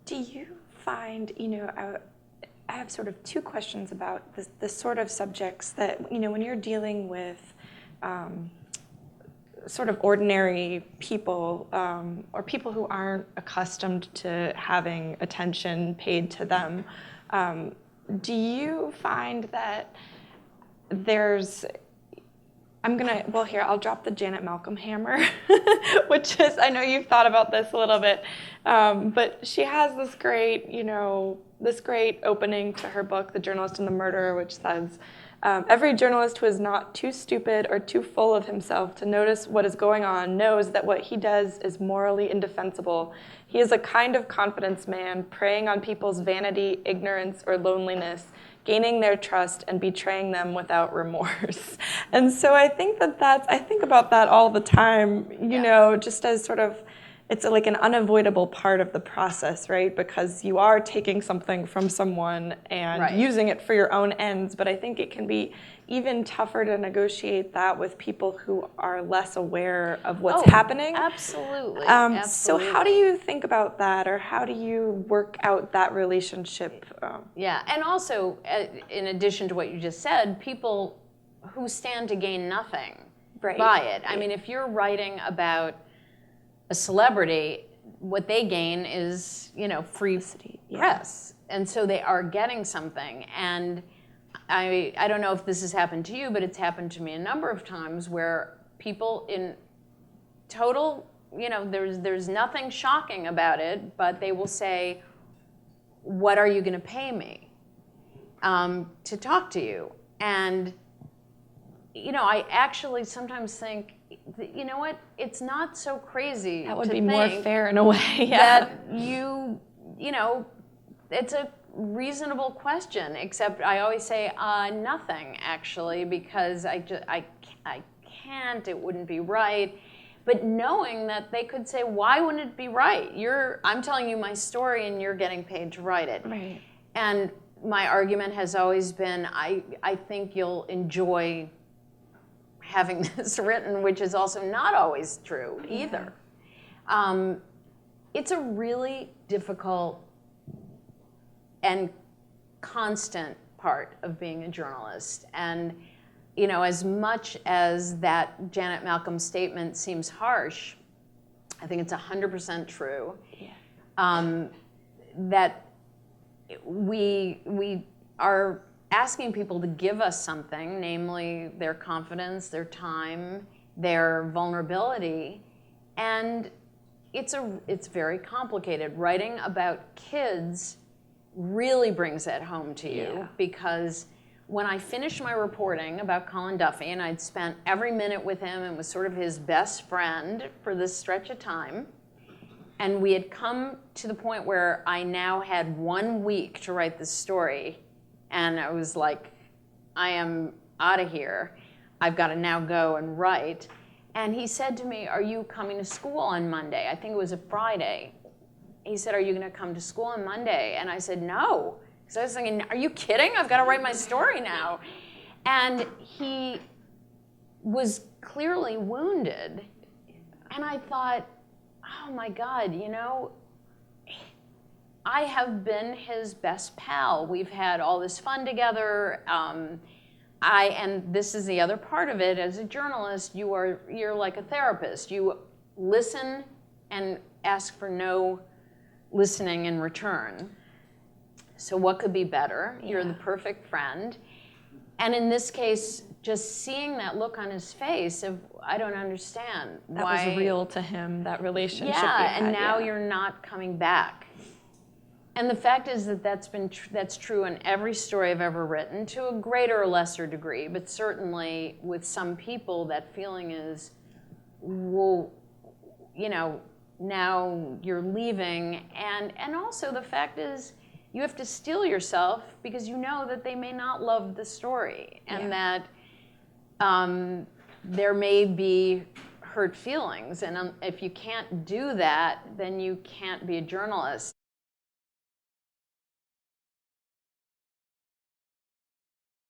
Do you find, I have sort of two questions about the sort of subjects that, when you're dealing with sort of ordinary people or people who aren't accustomed to having attention paid to them, do you find that there's, I'll drop the Janet Malcolm hammer, which is, I know you've thought about this a little bit, but she has this great opening to her book, The Journalist and the Murderer, which says, every journalist who is not too stupid or too full of himself to notice what is going on knows that what he does is morally indefensible. He is a kind of confidence man, preying on people's vanity, ignorance, or loneliness, gaining their trust and betraying them without remorse. And so I think I think about that all the time, just as sort of, it's like an unavoidable part of the process, right? Because you are taking something from someone and using it for your own ends, but I think it can be even tougher to negotiate that with people who are less aware of what's happening. Absolutely. So how do you think about that, or how do you work out that relationship? Yeah, and also, in addition to what you just said, people who stand to gain nothing by it. I mean, if you're writing about a celebrity, what they gain is, free press. And so they are getting something. And I don't know if this has happened to you, but it's happened to me a number of times where people in total, there's nothing shocking about it, but they will say, what are you going to pay me to talk to you? And, I actually sometimes think, you know what? It's not so crazy. That would be more fair in a way. That it's a reasonable question. Except I always say nothing, actually, because I can't. It wouldn't be right. But knowing that they could say, why wouldn't it be right? I'm telling you my story, and you're getting paid to write it. Right. And my argument has always been, I think you'll enjoy having this written, which is also not always true either. It's a really difficult and constant part of being a journalist. And, as much as that Janet Malcolm statement seems harsh, I think it's 100% true. Yeah. That we are asking people to give us something, namely their confidence, their time, their vulnerability, and it's very complicated. Writing about kids really brings that home to you, because when I finished my reporting about Colin Duffy, and I'd spent every minute with him and was sort of his best friend for this stretch of time, and we had come to the point where I now had 1 week to write this story, and I was like, I am out of here. I've got to now go and write. And he said to me, are you coming to school on Monday? I think it was a Friday. He said, are you going to come to school on Monday? And I said, no. Because I was thinking, are you kidding? I've got to write my story now. And he was clearly wounded. And I thought, oh my God, I have been his best pal. We've had all this fun together. And this is the other part of it. As a journalist, you're like a therapist. You listen and ask for no listening in return. So what could be better? Yeah. You're the perfect friend. And in this case, just seeing that look on his face of, I don't understand. That was real to him, that relationship. Yeah, and now you're not coming back. And the fact is that that's true in every story I've ever written, to a greater or lesser degree, but certainly with some people that feeling is, well, now you're leaving. And also the fact is you have to steel yourself, because you know that they may not love the story, and that there may be hurt feelings. And if you can't do that, then you can't be a journalist.